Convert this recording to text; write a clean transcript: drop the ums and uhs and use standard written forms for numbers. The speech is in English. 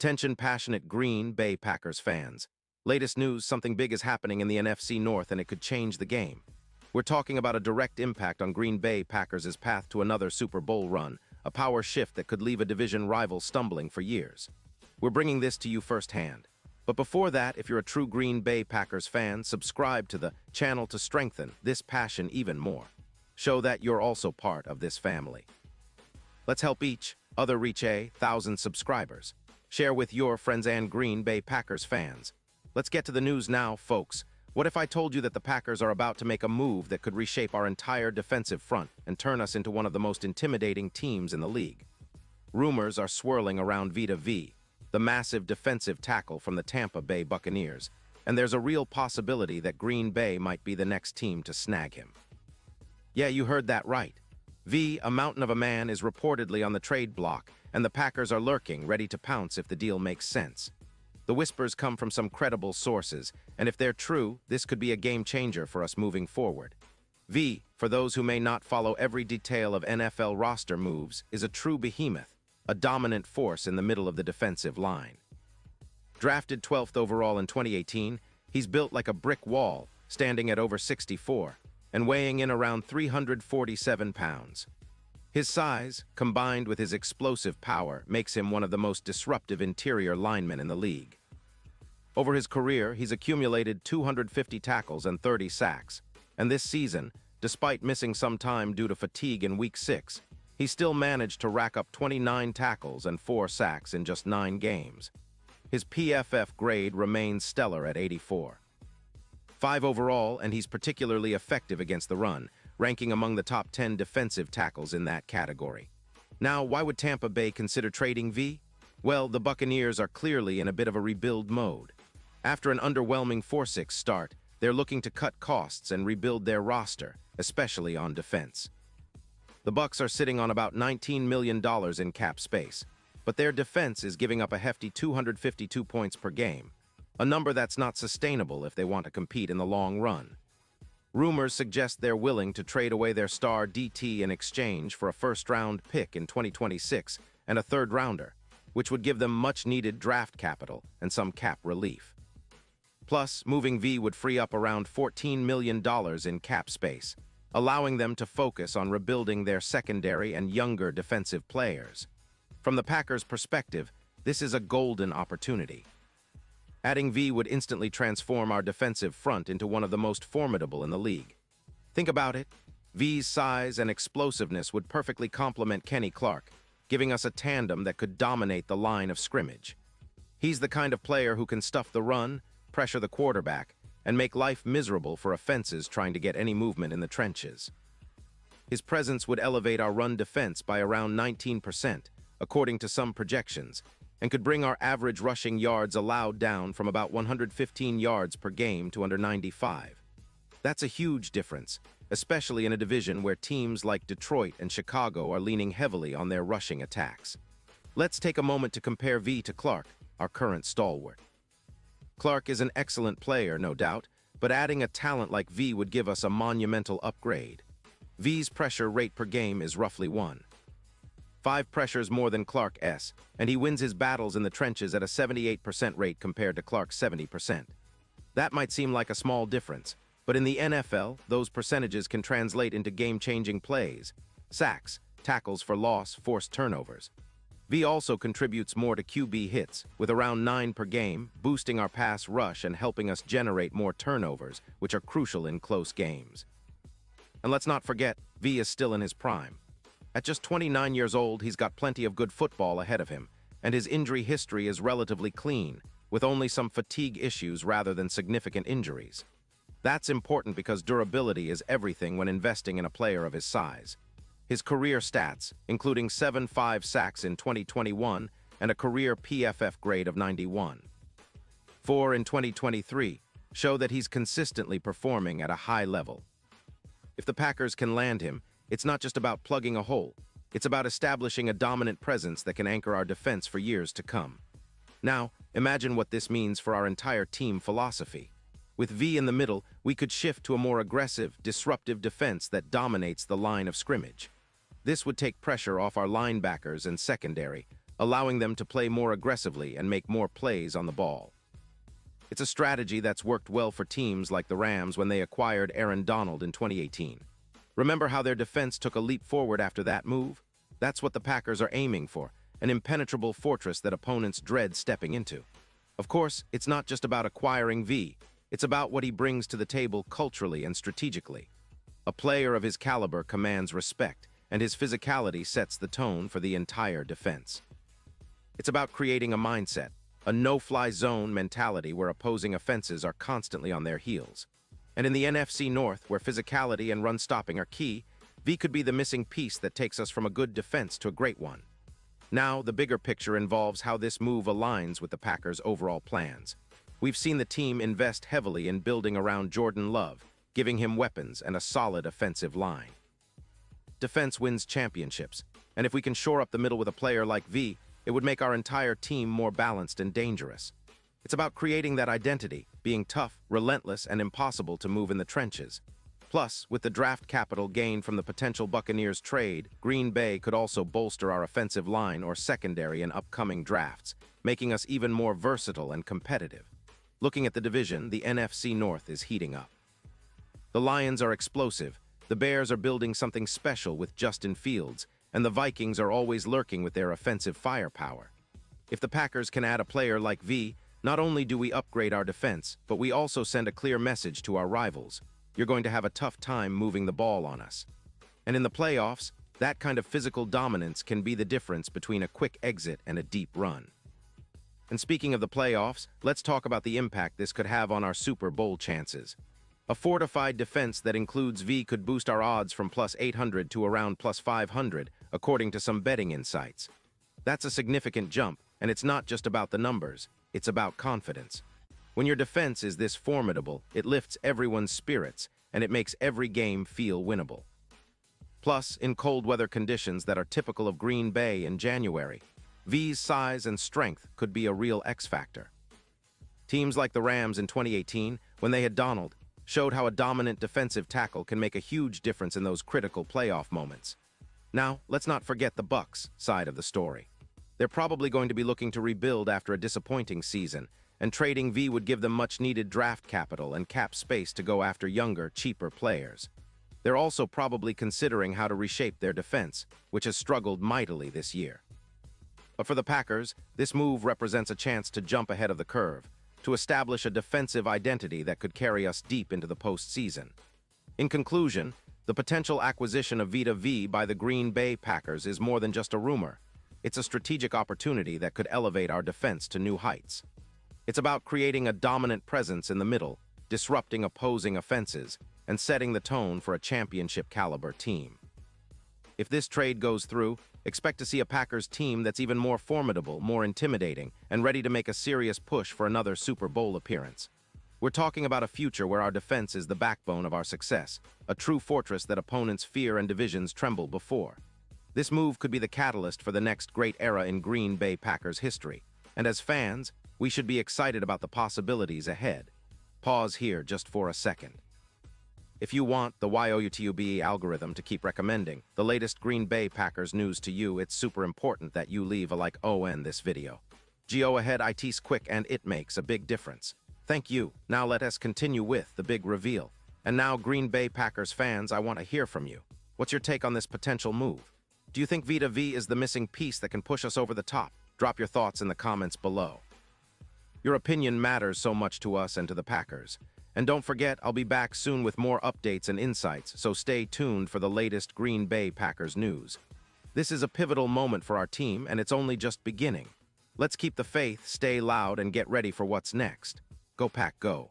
Attention passionate Green Bay Packers fans. Latest news, something big is happening in the NFC North and it could change the game. We're talking about a direct impact on Green Bay Packers' path to another Super Bowl run, a power shift that could leave a division rival stumbling for years. We're bringing this to you firsthand. But before that, if you're a true Green Bay Packers fan, subscribe to the channel to strengthen this passion even more. Show that you're also part of this family. Let's help each other reach 1,000 subscribers. Share with your friends and Green Bay Packers fans. Let's get to the news now, folks. What if I told you that the Packers are about to make a move that could reshape our entire defensive front and turn us into one of the most intimidating teams in the league? Rumors are swirling around Vita Vea, the massive defensive tackle from the Tampa Bay Buccaneers, and there's a real possibility that Green Bay might be the next team to snag him. Yeah, you heard that right. Vea, a mountain of a man, is reportedly on the trade block, and the Packers are lurking, ready to pounce if the deal makes sense. The whispers come from some credible sources, and if they're true, this could be a game changer for us moving forward. Vea, for those who may not follow every detail of NFL roster moves, is a true behemoth, a dominant force in the middle of the defensive line. Drafted 12th overall in 2018, he's built like a brick wall, standing at over 6'4", and weighing in around 347 pounds. His size, combined with his explosive power, makes him one of the most disruptive interior linemen in the league. Over his career, he's accumulated 250 tackles and 30 sacks, and this season, despite missing some time due to fatigue in Week 6, he still managed to rack up 29 tackles and 4 sacks in just 9 games. His PFF grade remains stellar at 84. 5 overall, and he's particularly effective against the run, ranking among the top 10 defensive tackles in that category. Now, why would Tampa Bay consider trading Vea? Well, the Buccaneers are clearly in a bit of a rebuild mode. After an underwhelming 4-6 start, they're looking to cut costs and rebuild their roster, especially on defense. The Bucs are sitting on about $19 million in cap space, but their defense is giving up a hefty 252 points per game, a number that's not sustainable if they want to compete in the long run. Rumors suggest they're willing to trade away their star DT in exchange for a first-round pick in 2026 and a third-rounder, which would give them much-needed draft capital and some cap relief. Plus, moving Vea would free up around $14 million in cap space, allowing them to focus on rebuilding their secondary and younger defensive players. From the Packers' perspective, this is a golden opportunity. Adding Vea would instantly transform our defensive front into one of the most formidable in the league. Think about it. Vea's size and explosiveness would perfectly complement Kenny Clark, giving us a tandem that could dominate the line of scrimmage. He's the kind of player who can stuff the run, pressure the quarterback, and make life miserable for offenses trying to get any movement in the trenches. His presence would elevate our run defense by around 19%, according to some projections, and could bring our average rushing yards allowed down from about 115 yards per game to under 95. That's a huge difference, especially in a division where teams like Detroit and Chicago are leaning heavily on their rushing attacks. Let's take a moment to compare Vea to Clark, our current stalwart. Clark is an excellent player, no doubt, but adding a talent like Vea would give us a monumental upgrade. Vea's pressure rate per game is roughly 1. 5 pressures more than Clark's, and he wins his battles in the trenches at a 78% rate compared to Clark's 70%. That might seem like a small difference, but in the NFL, those percentages can translate into game-changing plays, sacks, tackles for loss, forced turnovers. Vea also contributes more to QB hits, with around 9 per game, boosting our pass rush and helping us generate more turnovers, which are crucial in close games. And let's not forget, Vea is still in his prime. At just 29 years old, he's got plenty of good football ahead of him, and his injury history is relatively clean, with only some fatigue issues rather than significant injuries. That's important because durability is everything when investing in a player of his size. His career stats, including 7.5 sacks in 2021 and a career PFF grade of 91. 4 in 2023, show that he's consistently performing at a high level. If the Packers can land him, it's not just about plugging a hole. It's about establishing a dominant presence that can anchor our defense for years to come. Now, imagine what this means for our entire team philosophy. With Vea in the middle, we could shift to a more aggressive, disruptive defense that dominates the line of scrimmage. This would take pressure off our linebackers and secondary, allowing them to play more aggressively and make more plays on the ball. It's a strategy that's worked well for teams like the Rams when they acquired Aaron Donald in 2018. Remember how their defense took a leap forward after that move? That's what the Packers are aiming for, an impenetrable fortress that opponents dread stepping into. Of course, it's not just about acquiring V, it's about what he brings to the table culturally and strategically. A player of his caliber commands respect, and his physicality sets the tone for the entire defense. It's about creating a mindset, a no-fly zone mentality where opposing offenses are constantly on their heels. And in the NFC North, where physicality and run-stopping are key, V could be the missing piece that takes us from a good defense to a great one. Now, the bigger picture involves how this move aligns with the Packers' overall plans. We've seen the team invest heavily in building around Jordan Love, giving him weapons and a solid offensive line. Defense wins championships, and if we can shore up the middle with a player like V, it would make our entire team more balanced and dangerous. It's about creating that identity, being tough, relentless, and impossible to move in the trenches. Plus, with the draft capital gained from the potential Buccaneers trade, Green Bay could also bolster our offensive line or secondary in upcoming drafts, making us even more versatile and competitive. Looking at the division, the NFC North is heating up. The Lions are explosive, the Bears are building something special with Justin Fields, and the Vikings are always lurking with their offensive firepower. If the Packers can add a player like V, not only do we upgrade our defense, but we also send a clear message to our rivals. You're going to have a tough time moving the ball on us. And in the playoffs, that kind of physical dominance can be the difference between a quick exit and a deep run. And speaking of the playoffs, let's talk about the impact this could have on our Super Bowl chances. A fortified defense that includes V could boost our odds from plus 800 to around plus 500, according to some betting insights. That's a significant jump, and it's not just about the numbers, it's about confidence. When your defense is this formidable, it lifts everyone's spirits, and it makes every game feel winnable. Plus, in cold weather conditions that are typical of Green Bay in January, V's size and strength could be a real X-factor. Teams like the Rams in 2018, when they had Donald, showed how a dominant defensive tackle can make a huge difference in those critical playoff moments. Now, let's not forget the Bucs side of the story. They're probably going to be looking to rebuild after a disappointing season, and trading V would give them much-needed draft capital and cap space to go after younger, cheaper players. They're also probably considering how to reshape their defense, which has struggled mightily this year. But for the Packers, this move represents a chance to jump ahead of the curve, to establish a defensive identity that could carry us deep into the postseason. In conclusion, the potential acquisition of Vita V by the Green Bay Packers is more than just a rumor. It's a strategic opportunity that could elevate our defense to new heights. It's about creating a dominant presence in the middle, disrupting opposing offenses, and setting the tone for a championship-caliber team. If this trade goes through, expect to see a Packers team that's even more formidable, more intimidating, and ready to make a serious push for another Super Bowl appearance. We're talking about a future where our defense is the backbone of our success, a true fortress that opponents fear and divisions tremble before. This move could be the catalyst for the next great era in Green Bay Packers history, and as fans, we should be excited about the possibilities ahead. Pause here just for a second. If you want the YOUTUBE algorithm to keep recommending the latest Green Bay Packers news to you, it's super important that you leave a like on this video. Go ahead, it's quick and it makes a big difference. Thank you. Now let us continue with the big reveal. And now, Green Bay Packers fans, I want to hear from you. What's your take on this potential move? Do you think Vita V is the missing piece that can push us over the top? Drop your thoughts in the comments below. Your opinion matters so much to us and to the Packers. And don't forget, I'll be back soon with more updates and insights, so stay tuned for the latest Green Bay Packers news. This is a pivotal moment for our team, and it's only just beginning. Let's keep the faith, stay loud, and get ready for what's next. Go Pack, go.